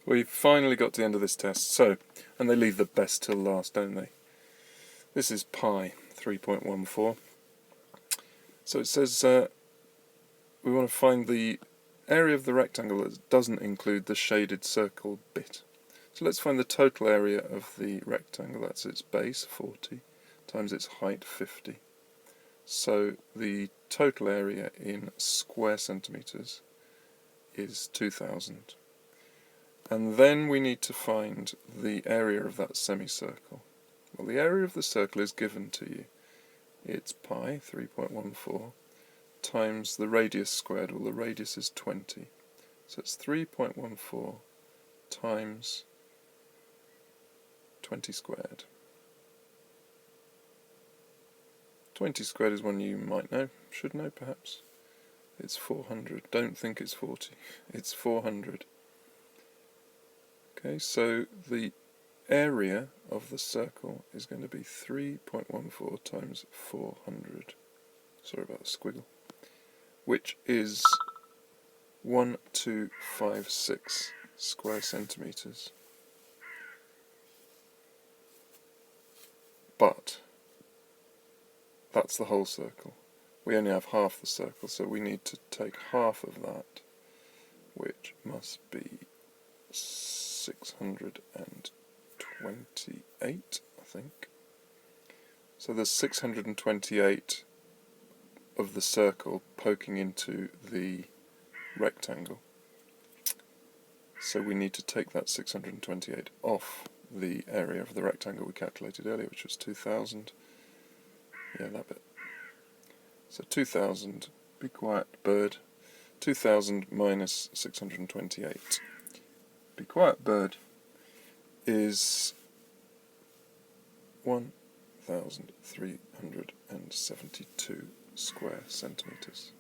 We've finally got to the end of this test, so, and they leave the best till last, don't they? This is pi 3.14. So it says we want to find the area of the rectangle that doesn't include the shaded circle bit. So let's find the total area of the rectangle. That's its base, 40, times its height, 50. So the total area in square centimetres is 2000. And then we need to find the area of that semicircle. Well, the area of the circle is given to you. It's pi, 3.14, times the radius squared. Well, the radius is 20. So it's 3.14 times 20 squared. 20 squared is one you might know, should know perhaps. It's 400. Don't think it's 40. It's 400. Okay, so the area of the circle is going to be 3.14 times 400. Sorry about the squiggle. Which is 1256 square centimetres. But that's the whole circle. We only have half the circle, so we need to take half of that, which must be 628, I think. So there's 628 of the circle poking into the rectangle. So we need to take that 628 off the area of the rectangle we calculated earlier, which was 2000. Yeah, that bit. So 2000, be quiet bird, 2000 minus 628. Be quiet bird is 1372 square centimetres.